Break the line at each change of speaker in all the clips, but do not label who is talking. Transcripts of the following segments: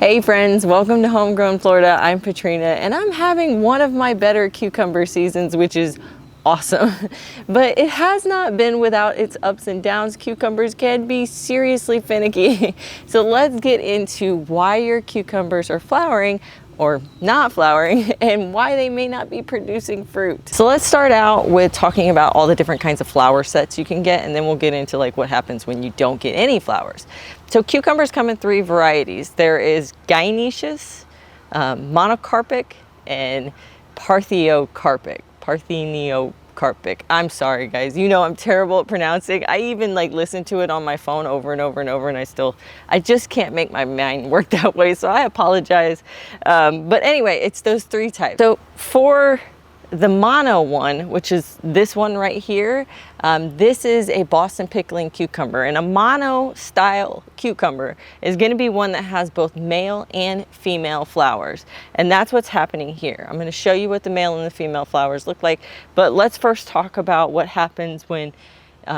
Hey friends, welcome to Homegrown Florida. I'm Katrina and I'm having one of my better cucumber seasons, which is awesome. But it has not been without its ups and downs. Cucumbers can be seriously finicky. So let's get into why your cucumbers are flowering or not flowering and why they may not be producing fruit. So let's start out with talking about all the different kinds of flower sets you can get, and then we'll get into like what happens when you don't get any flowers. So cucumbers come in three varieties. There is gynoecious, monocarpic, and parthenocarpic. I'm sorry guys, you know I'm terrible at pronouncing. I even like listen to it on my phone over and over and over, and I just can't make my mind work that way, so I apologize. But anyway, it's those three types. So for the mono one, which is this one right here, this is a Boston pickling cucumber, and a mono style cucumber is going to be one that has both male and female flowers, and that's what's happening here. I'm going to show you what the male and the female flowers look like, but let's first talk about what happens when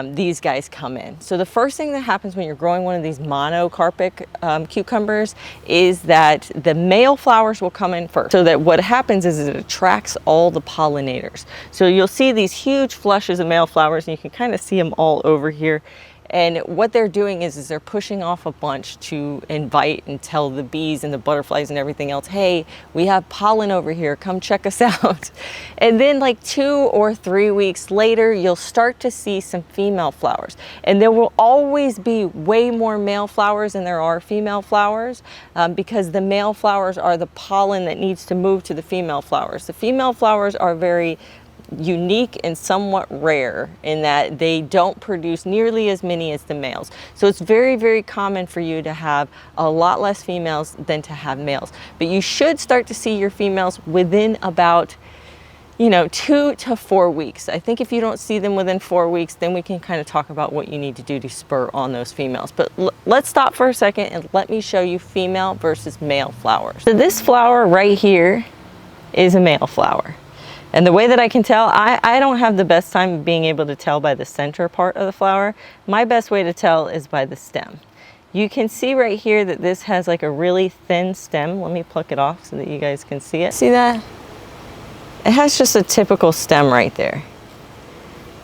these guys come in. So the first thing that happens when you're growing one of these monocarpic cucumbers is that the male flowers will come in first. So that what happens is it attracts all the pollinators. So you'll see these huge flushes of male flowers, and you can kind of see them all over here. And what they're doing is they're pushing off a bunch to invite and tell the bees and the butterflies and everything else, hey, we have pollen over here, come check us out. And then like 2 or 3 weeks later, you'll start to see some female flowers. And there will always be way more male flowers than there are female flowers, because the male flowers are the pollen that needs to move to the female flowers. The female flowers are very unique and somewhat rare in that they don't produce nearly as many as the males. So it's very, very common for you to have a lot less females than to have males. But you should start to see your females within about 2 to 4 weeks. I think if you don't see them within 4 weeks, then we can kind of talk about what you need to do to spur on those females. But let's stop for a second and let me show you female versus male flowers. So this flower right here is a male flower. And the way that I can tell, I don't have the best time of being able to tell by the center part of the flower. My best way to tell is by the stem. You can see right here that this has like a really thin stem. Let me pluck it off so that you guys can see it. See that? It has just a typical stem right there.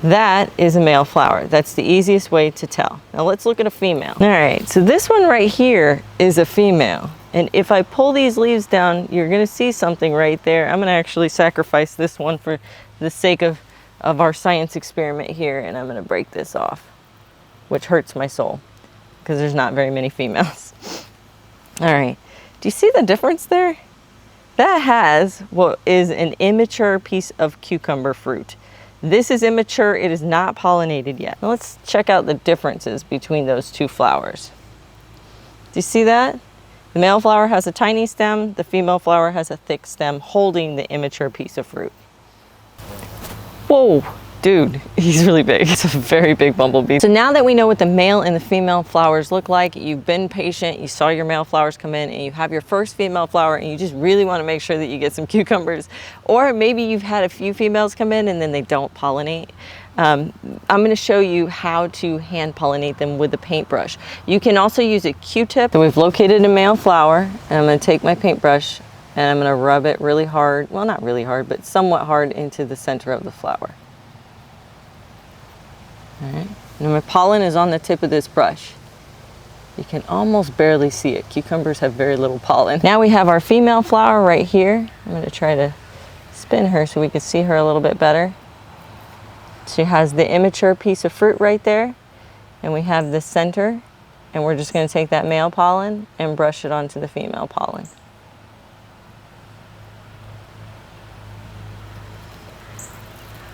That is a male flower. That's the easiest way to tell. Now let's look at a female. All right, so this one right here is a female. And if I pull these leaves down, you're gonna see something right there. I'm gonna actually sacrifice this one for the sake of our science experiment here, and I'm gonna break this off, which hurts my soul because there's not very many females. All right, do you see the difference there? That has what is an immature piece of cucumber fruit. This is immature, it is not pollinated yet. Now let's check out the differences between those two flowers. Do you see that? The male flower has a tiny stem, the female flower has a thick stem holding the immature piece of fruit. Whoa, dude, he's really big. It's a very big bumblebee. So now that we know what the male and the female flowers look like, you've been patient, you saw your male flowers come in, and you have your first female flower, and you just really want to make sure that you get some cucumbers. Or maybe you've had a few females come in and then they don't pollinate. I'm going to show you how to hand pollinate them with a paintbrush. You can also use a Q-tip. So we've located a male flower, and I'm going to take my paintbrush and I'm going to rub it really hard, well not really hard, but somewhat hard into the center of the flower. All right, and my pollen is on the tip of this brush. You can almost barely see it. Cucumbers have very little pollen. Now we have our female flower right here. I'm going to try to spin her so we can see her a little bit better. She has the immature piece of fruit right there, and we have the center, and we're just going to take that male pollen and brush it onto the female pollen.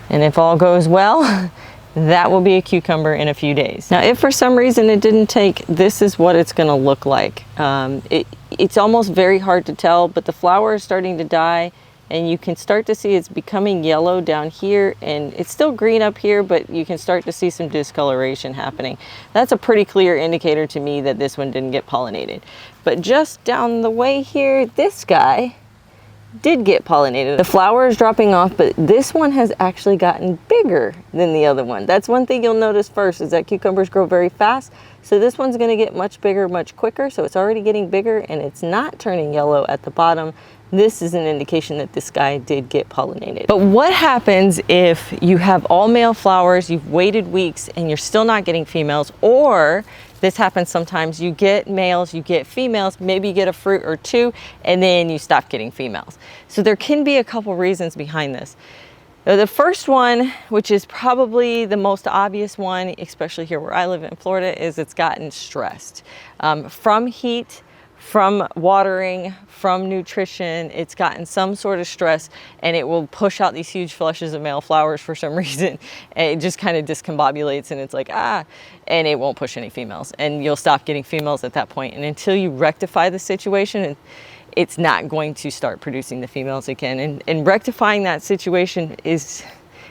And if all goes well, that will be a cucumber in a few days. Now, if for some reason it didn't take, this is what it's going to look like. It's almost very hard to tell, but the flower is starting to die, and you can start to see it's becoming yellow down here, and it's still green up here, but you can start to see some discoloration happening. That's a pretty clear indicator to me that this one didn't get pollinated. But just down the way here, this guy did get pollinated. The flower is dropping off, but this one has actually gotten bigger than the other one. That's one thing you'll notice first, is that cucumbers grow very fast. So this one's gonna get much bigger, much quicker. So it's already getting bigger and it's not turning yellow at the bottom. This is an indication that this guy did get pollinated. But what happens if you have all male flowers, you've waited weeks and you're still not getting females, or this happens sometimes, you get males, you get females, maybe you get a fruit or two, and then you stop getting females. So there can be a couple reasons behind this. The first one, which is probably the most obvious one, especially here where I live in Florida, is it's gotten stressed. From heat, from watering, from nutrition, it's gotten some sort of stress, and it will push out these huge flushes of male flowers for some reason. And it just kind of discombobulates, and it's like, and it won't push any females. And you'll stop getting females at that point. And until you rectify the situation, it's not going to start producing the females again. And rectifying that situation is,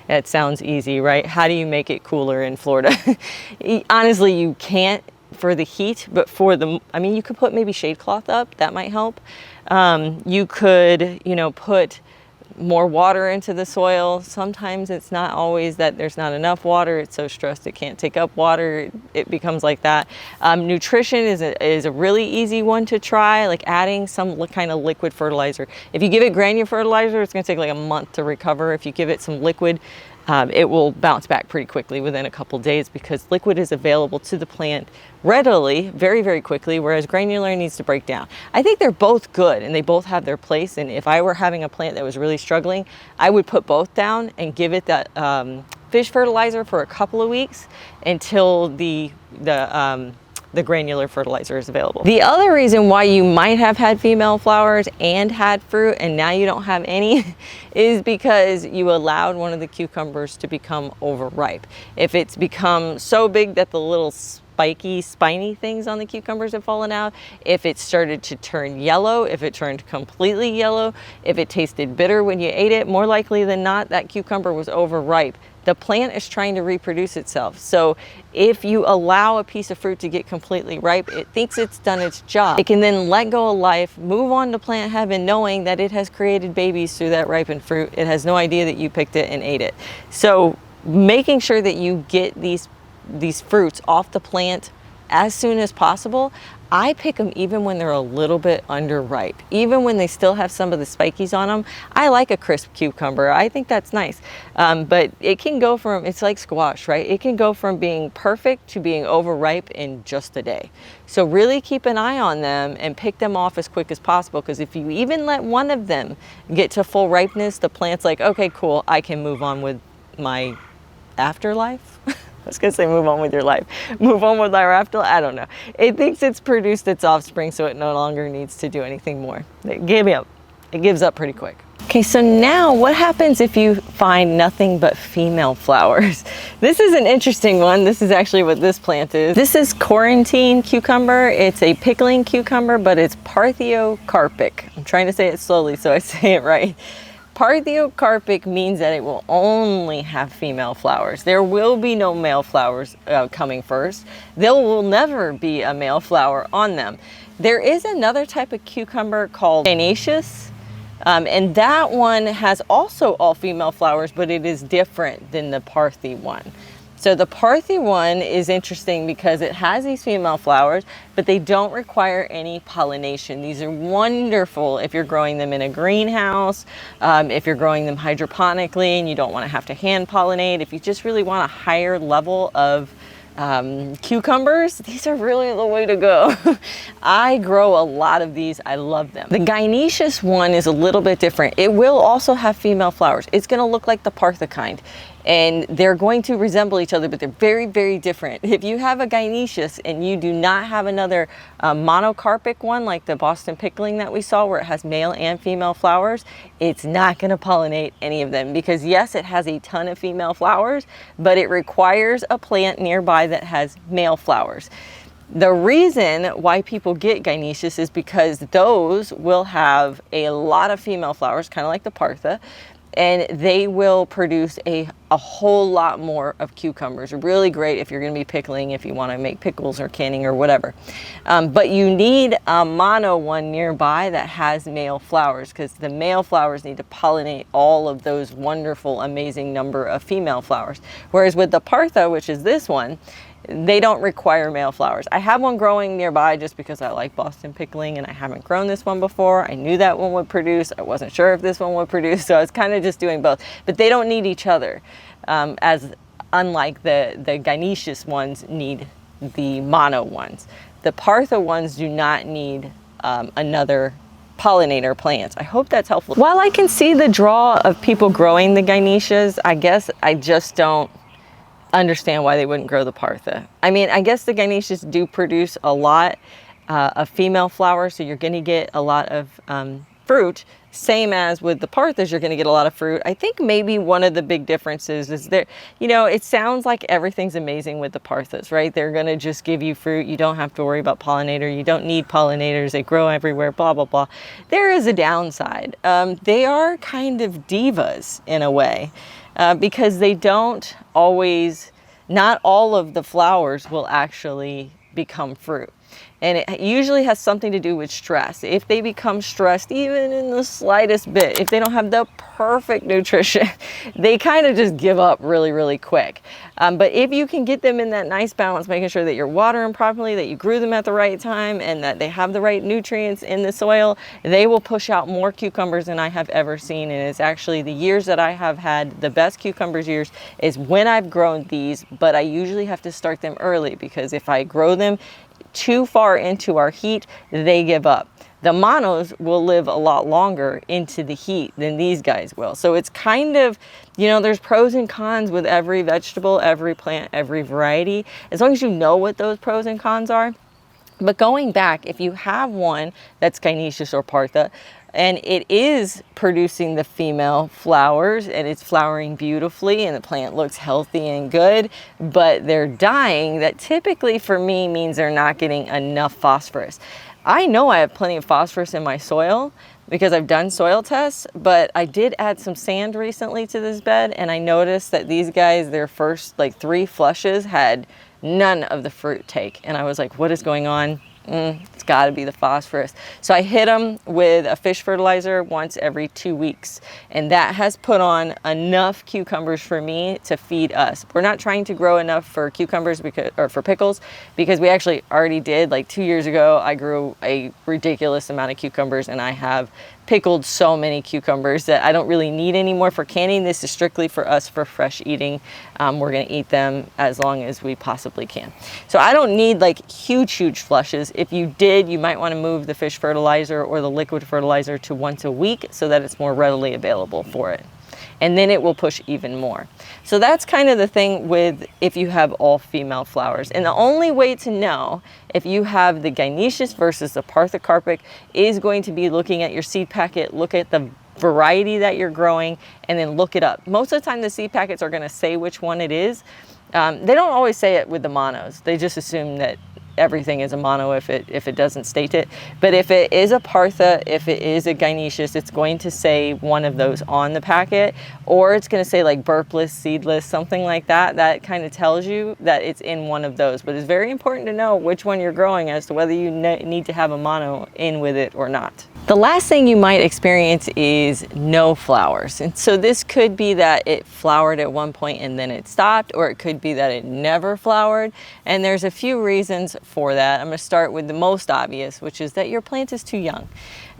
it sounds easy, right? How do you make it cooler in Florida? Honestly, you can't for the heat, but for the, I mean, you could put maybe shade cloth up, that might help. You could, you know, put more water into the soil. Sometimes it's not always that there's not enough water. It's so stressed it can't take up water. It becomes like that. Nutrition is a really easy one to try, like adding some kind of liquid fertilizer. If you give it granular fertilizer, it's gonna take like a month to recover. If you give it some liquid, it will bounce back pretty quickly within a couple days, because liquid is available to the plant readily, very, very quickly, whereas granular needs to break down. I think they're both good and they both have their place. And if I were having a plant that was really struggling, I would put both down and give it that fish fertilizer for a couple of weeks until the granular fertilizer is available. The other reason why you might have had female flowers and had fruit and now you don't have any is because you allowed one of the cucumbers to become overripe. If it's become so big that the little spiky, spiny things on the cucumbers have fallen out, if it started to turn yellow, if it turned completely yellow, if it tasted bitter when you ate it, more likely than not, that cucumber was overripe. The plant is trying to reproduce itself. So if you allow a piece of fruit to get completely ripe, it thinks it's done its job. It can then let go of life, move on to plant heaven, knowing that it has created babies through that ripened fruit. It has no idea that you picked it and ate it. So making sure that you get these fruits off the plant as soon as possible. I pick them even when they're a little bit underripe, even when they still have some of the spikies on them. I like a crisp cucumber. I think that's nice. But it can go from, it's like squash, right? It can go from being perfect to being overripe in just a day. So really keep an eye on them and pick them off as quick as possible, because if you even let one of them get to full ripeness, the plant's like, okay, cool, I can move on with my afterlife. I was gonna say move on with your life. Move on with our afterlife, I don't know. It thinks it's produced its offspring, so it no longer needs to do anything more. It gives up pretty quick. Okay, so now what happens if you find nothing but female flowers? This is an interesting one. This is actually what this plant is. This is quarantine cucumber. It's a pickling cucumber, but it's Parthiyocarpic. I'm trying to say it slowly so I say it right. Parthiyocarpic means that it will only have female flowers. There will be no male flowers coming first. There will never be a male flower on them. There is another type of cucumber called gynaeceous, and that one has also all female flowers, but it is different than the Parthi one. So the Parthi one is interesting because it has these female flowers, but they don't require any pollination. These are wonderful if you're growing them in a greenhouse, if you're growing them hydroponically and you don't want to have to hand pollinate. If you just really want a higher level of cucumbers, these are really the way to go. I grow a lot of these. I love them. The gynaeceous one is a little bit different. It will also have female flowers. It's going to look like the Partha kind, and they're going to resemble each other, but they're very, very different. If you have a gynaeceous and you do not have another monocarpic one like the Boston pickling that we saw, where it has male and female flowers, it's not going to pollinate any of them, because yes, it has a ton of female flowers, but it requires a plant nearby that has male flowers. The reason why people get gynaeceous is because those will have a lot of female flowers, kind of like the Partha, and they will produce a whole lot more of cucumbers. Really great if you're going to be pickling, if you want to make pickles or canning or whatever. But you need a mono one nearby that has male flowers, because the male flowers need to pollinate all of those wonderful, amazing number of female flowers. Whereas with the Partha, which is this one, they don't require male flowers. I have one growing nearby just because I like Boston pickling, and I haven't grown this one before. I knew that one would produce. I wasn't sure if this one would produce, so I was kind of just doing both. But they don't need each other, as unlike the gynoecious ones need the mono ones. The Partha ones do not need another pollinator plant. I hope that's helpful. While I can see the draw of people growing the gynoecias, I guess I just don't understand why they wouldn't grow the Partha. I mean, I guess the gynoecias do produce a lot of female flowers, so you're going to get a lot of fruit. Same as with the Parthas, you're going to get a lot of fruit. I think maybe one of the big differences is there, you know, it sounds like everything's amazing with the Parthas, right? They're going to just give you fruit. You don't have to worry about pollinator. You don't need pollinators. They grow everywhere, blah, blah, blah. There is a downside. They are kind of divas in a way. Because they don't always, not all of the flowers will actually become fruit. And it usually has something to do with stress. If they become stressed, even in the slightest bit, if they don't have the perfect nutrition, they kind of just give up really, really quick. But if you can get them in that nice balance, making sure that you're watering properly, that you grew them at the right time, and that they have the right nutrients in the soil, they will push out more cucumbers than I have ever seen. And it's actually the years that I have had the best cucumbers years is when I've grown these, but I usually have to start them early, because if I grow them too far into our heat, they give up. The monos will live a lot longer into the heat than these guys will. So it's kind of, you know, there's pros and cons with every vegetable, every plant, every variety, as long as you know what those pros and cons are. But going back, if you have one that's gynoecious or Partha, and it is producing the female flowers and it's flowering beautifully and the plant looks healthy and good, but they're dying, that typically for me means they're not getting enough phosphorus. I know I have plenty of phosphorus in my soil because I've done soil tests, but I did add some sand recently to this bed, and I noticed that these guys, their first like 3 flushes had none of the fruit take. And I was like, what is going on? It's got to be the phosphorus. So I hit them with a fish fertilizer once every 2 weeks, and that has put on enough cucumbers for me to feed us. We're not trying to grow enough for cucumbers or for pickles, because we actually already did. Like 2 years ago, I grew a ridiculous amount of cucumbers, and I have pickled so many cucumbers that I don't really need anymore for canning. This is strictly for us for fresh eating. We're going to eat them as long as we possibly can. So I don't need like huge flushes. If you did, you might want to move the fish fertilizer or the liquid fertilizer to once a week so that it's more readily available for it. And then it will push even more. So that's kind of the thing with if you have all female flowers. And the only way to know if you have the gynoecious versus the Parthocarpic is going to be looking at your seed packet, look at the variety that you're growing, and then look it up. Most of the time the seed packets are going to say which one it is. They don't always say it with the monos. They just assume that everything is a mono if it doesn't state it. But if it is a Partha, if it is a gynoecious, it's going to say one of those on the packet, or it's going to say like burpless, seedless, something like that. That kind of tells you that it's in one of those. But it's very important to know which one you're growing as to whether you need to have a mono in with it or not. The last thing you might experience is no flowers. And so this could be that it flowered at one point and then it stopped, or it could be that it never flowered. And there's a few reasons for that. I'm going to start with the most obvious, which is that your plant is too young.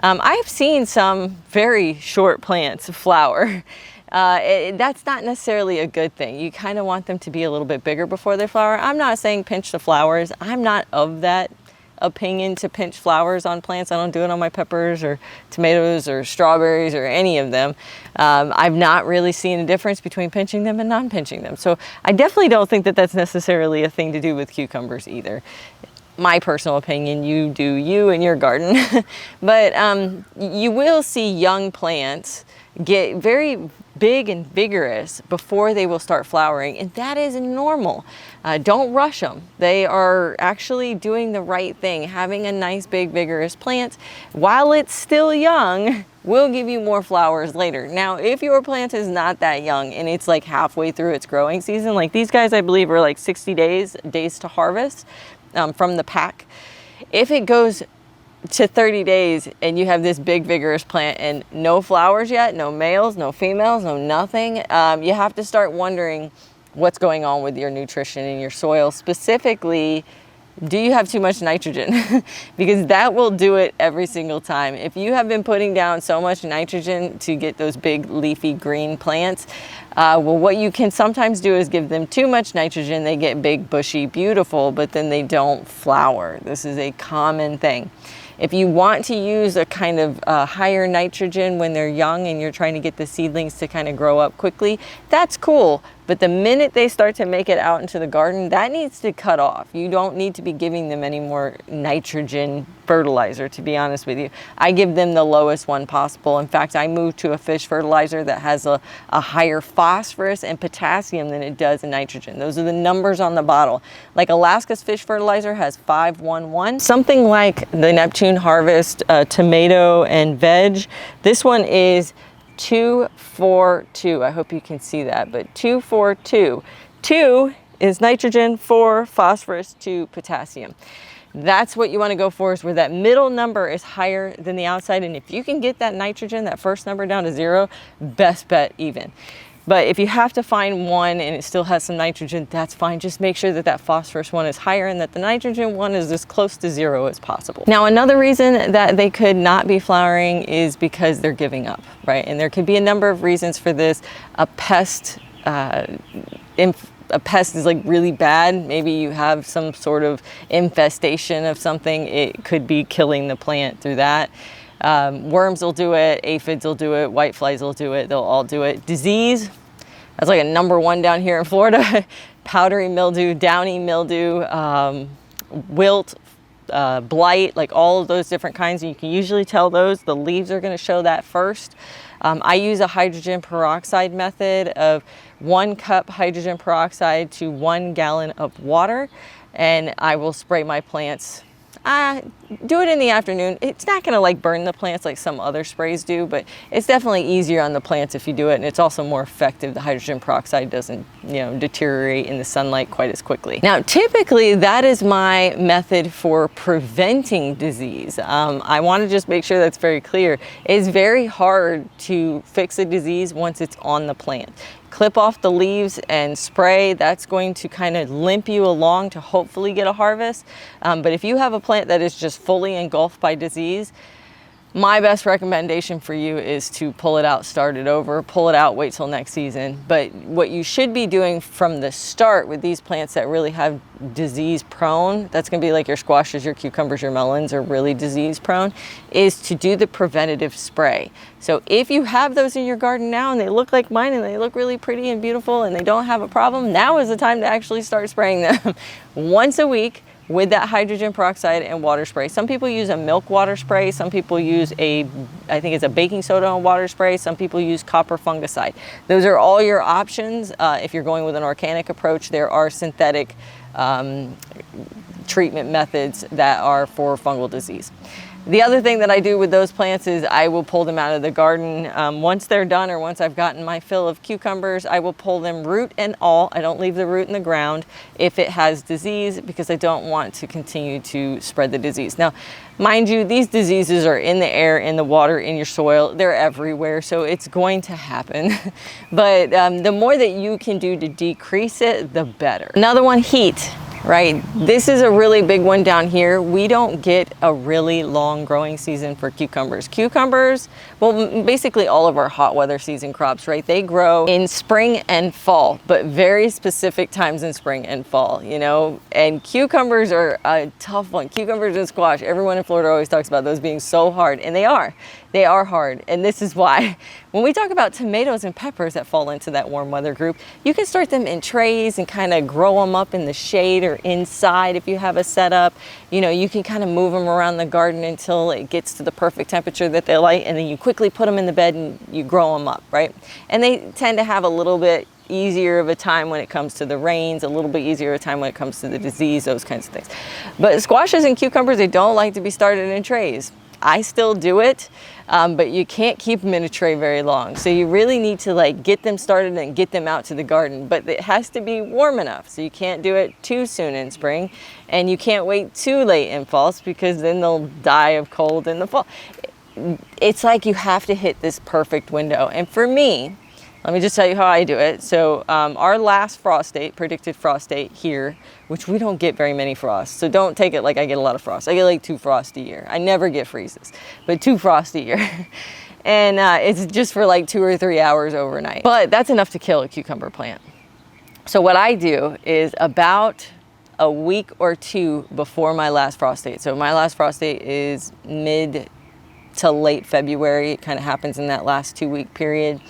I've seen some very short plants flower. That's not necessarily a good thing. You kind of want them to be a little bit bigger before they flower. I'm not saying pinch the flowers. I'm not of that opinion to pinch flowers on plants. I don't do it on my peppers or tomatoes or strawberries or any of them. I've not really seen a difference between pinching them and non-pinching them. So I definitely don't think that that's necessarily a thing to do with cucumbers either. My personal opinion, you do you in your garden. But you will see young plants get very big and vigorous before they will start flowering, and that is normal. Don't rush them. They are actually doing the right thing. Having a nice big vigorous plant while it's still young will give you more flowers later. Now, if your plant is not that young and it's like halfway through its growing season, like these guys I believe are like 60 days to harvest from the pack. If it goes to 30 days and you have this big vigorous plant and no flowers yet, no males, no females, no nothing, you have to start wondering what's going on with your nutrition in your soil. Specifically, do you have too much nitrogen? Because that will do it every single time. If you have been putting down so much nitrogen to get those big leafy green plants, well, what you can sometimes do is give them too much nitrogen. They get big, bushy, beautiful, but then they don't flower. This is a common thing. If you want to use a kind of higher nitrogen when they're young and you're trying to get the seedlings to kind of grow up quickly, that's cool. But the minute they start to make it out into the garden, that needs to cut off. You don't need to be giving them any more nitrogen fertilizer, to be honest with you. I give them the lowest one possible. In fact, I moved to a fish fertilizer that has a higher phosphorus and potassium than it does in nitrogen. Those are the numbers on the bottle. Like Alaska's fish fertilizer has 511. Something like the Neptune Harvest tomato and veg. This one is 242. I hope you can see that, but 242. 2 is nitrogen, 4 phosphorus, 2 potassium. That's what you want to go for, is where that middle number is higher than the outside. And if you can get that nitrogen, that first number down to 0, best bet even. But if you have to find one and it still has some nitrogen, that's fine. Just make sure that that phosphorus one is higher and that the nitrogen one is as close to 0 as possible. Now, another reason that they could not be flowering is because they're giving up, right? And there could be a number of reasons for this. A pest is like really bad. Maybe you have some sort of infestation of something. It could be killing the plant through that. Worms will do it, aphids will do it, whiteflies will do it, they'll all do it. Disease, that's like a #1 down here in Florida. Powdery mildew, downy mildew, wilt, blight, like all of those different kinds. And you can usually tell those. The leaves are going to show that first. I use a hydrogen peroxide method of 1 cup hydrogen peroxide to 1 gallon of water, and I will spray my plants. Do it in the afternoon. It's not gonna like burn the plants like some other sprays do, but it's definitely easier on the plants if you do it, and it's also more effective. The hydrogen peroxide doesn't, deteriorate in the sunlight quite as quickly. Now, typically that is my method for preventing disease. I want to just make sure that's very clear. It's very hard to fix a disease once it's on the plant. Clip off the leaves and spray. That's going to kind of limp you along to hopefully get a harvest. But if you have a plant that is just fully engulfed by disease, my best recommendation for you is to pull it out, start it over, pull it out, wait till next season. But what you should be doing from the start with these plants that really have disease prone, that's gonna be like your squashes, your cucumbers, your melons are really disease prone, is to do the preventative spray. So if you have those in your garden now and they look like mine and they look really pretty and beautiful and they don't have a problem, now is the time to actually start spraying them once a week with that hydrogen peroxide and water spray. Some people use a milk water spray. Some people use I think it's a baking soda and water spray. Some people use copper fungicide. Those are all your options. If you're going with an organic approach, there are synthetic treatment methods that are for fungal disease. The other thing that I do with those plants is I will pull them out of the garden. Once they're done, or once I've gotten my fill of cucumbers, I will pull them root and all. I don't leave the root in the ground if it has disease, because I don't want to continue to spread the disease. Now, mind you, these diseases are in the air, in the water, in your soil. They're everywhere, so it's going to happen. But the more that you can do to decrease it, the better. Another one, heat. Right, this is a really big one down here. We don't get a really long growing season for cucumbers. Cucumbers, well, basically all of our hot weather season crops, right? They grow in spring and fall, but very specific times in spring and fall, and cucumbers are a tough one. Cucumbers and squash, everyone in Florida always talks about those being so hard, and they are. They are hard, and this is why. When we talk about tomatoes and peppers that fall into that warm weather group, you can start them in trays and kind of grow them up in the shade or they're inside, if you have a setup, you know, you can kind of move them around the garden until it gets to the perfect temperature that they like, and then you quickly put them in the bed and you grow them up, right? And they tend to have a little bit easier of a time when it comes to the rains, a little bit easier of a time when it comes to the disease, those kinds of things. But squashes and cucumbers, they don't like to be started in trays. I still do it, but you can't keep them in a tray very long. So you really need to like get them started and get them out to the garden, but it has to be warm enough. So you can't do it too soon in spring, and you can't wait too late in fall because then they'll die of cold in the fall. It's like you have to hit this perfect window. And for me, let me just tell you how I do it. So our last frost date, predicted frost date here, which we don't get very many frosts. So don't take it like I get a lot of frost. I get like 2 frosts a year. I never get freezes, but 2 frosts a year. And it's just for like 2 or 3 hours overnight. But that's enough to kill a cucumber plant. So what I do is about a week or 2 before my last frost date. So my last frost date is mid to late February. It kind of happens in that last 2-week period.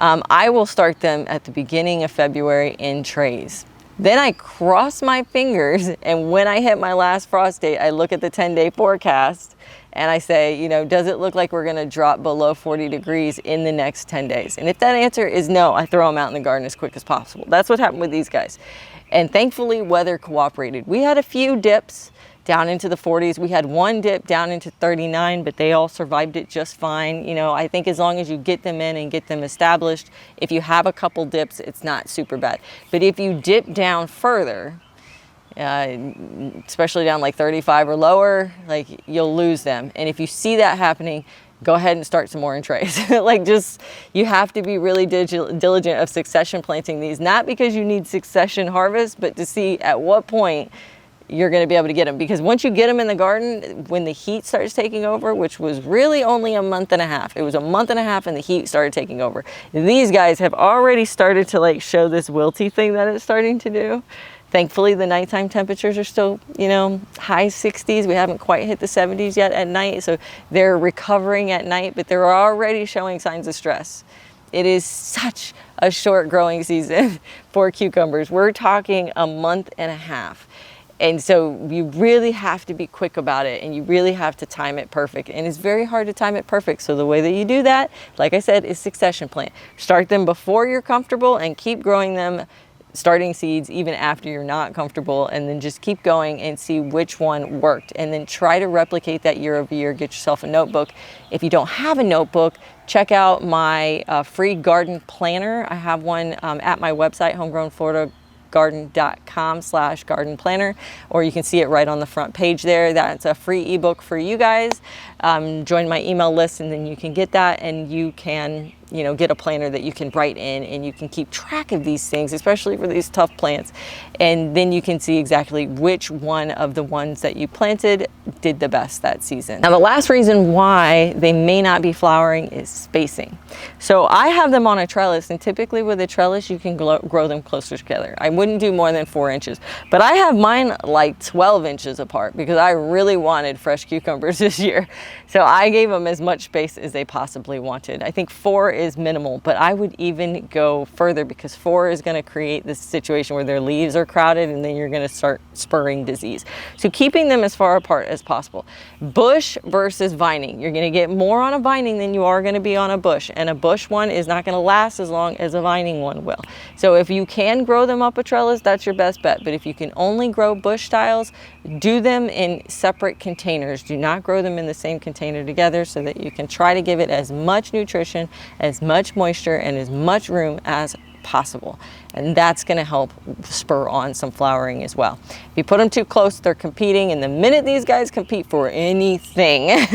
I will start them at the beginning of February in trays. Then I cross my fingers, and when I hit my last frost date, I look at the 10-day forecast and I say, you know, does it look like we're gonna drop below 40 degrees in the next 10 days? And if that answer is no, I throw them out in the garden as quick as possible. That's what happened with these guys. And thankfully, weather cooperated. We had a few dips down into the 40s. We had one dip down into 39, but they all survived it just fine. You know, I think as long as you get them in and get them established, if you have a couple dips, it's not super bad. But if you dip down further, especially down like 35 or lower, like you'll lose them. And if you see that happening, go ahead and start some more in trays. Like just, you have to be really diligent of succession planting these, not because you need succession harvest, but to see at what point you're going to be able to get them. Because once you get them in the garden, when the heat starts taking over, which was really only a month and a half, it was a month and a half and the heat started taking over. These guys have already started to like show this wilty thing that it's starting to do. Thankfully, the nighttime temperatures are still, you know, high 60s. We haven't quite hit the 70s yet at night. So they're recovering at night, but they're already showing signs of stress. It is such a short growing season for cucumbers. We're talking a month and a half. And so you really have to be quick about it, and you really have to time it perfect. And it's very hard to time it perfect. So the way that you do that, like I said, is succession plant. Start them before you're comfortable and keep growing them, starting seeds even after you're not comfortable, and then just keep going and see which one worked. And then try to replicate that year over year. Get yourself a notebook. If you don't have a notebook, check out my free garden planner. I have one at my website, Homegrown Florida garden.com/garden planner, or you can see it right on the front page there. That's a free ebook for you guys. Join my email list, and then you can get that, and you can, you know, get a planner that you can write in, and you can keep track of these things, especially for these tough plants. And then you can see exactly which one of the ones that you planted did the best that season. Now, the last reason why they may not be flowering is spacing. So I have them on a trellis, and typically with a trellis, you can grow them closer together. I wouldn't do more than 4 inches, but I have mine like 12 inches apart because I really wanted fresh cucumbers this year. So I gave them as much space as they possibly wanted. I think 4 is minimal, but I would even go further because 4 is going to create this situation where their leaves are crowded, and then you're going to start spurring disease. So keeping them as far apart as possible. Bush versus vining. You're going to get more on a vining than you are going to be on a bush, and a bush one is not going to last as long as a vining one will. So if you can grow them up a trellis, that's your best bet. But if you can only grow bush styles, do them in separate containers. Do not grow them in the same container together, so that you can try to give it as much nutrition, as much moisture, and as much room as possible. And that's going to help spur on some flowering as well. If you put them too close, they're competing, and the minute these guys compete for anything,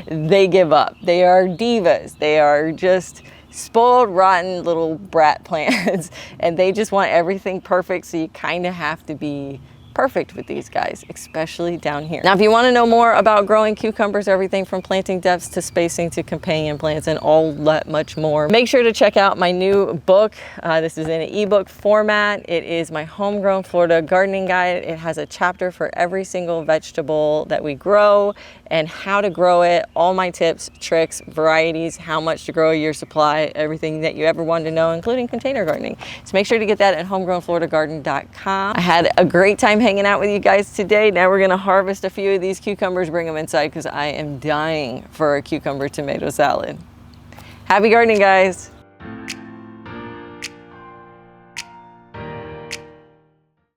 they give up. They are divas. They are just spoiled, rotten little brat plants, and they just want everything perfect. So you kind of have to be perfect with these guys, especially down here. Now, if you want to know more about growing cucumbers, everything from planting depths to spacing to companion plants and all that much more, make sure to check out my new book. This is in an ebook format. It is my Homegrown Florida Gardening Guide. It has a chapter for every single vegetable that we grow and how to grow it, all my tips, tricks, varieties, how much to grow your supply, everything that you ever wanted to know, including container gardening. So make sure to get that at homegrownfloridagarden.com. I had a great time hanging out with you guys today. Now we're gonna harvest a few of these cucumbers, bring them inside because I am dying for a cucumber tomato salad. Happy gardening, guys.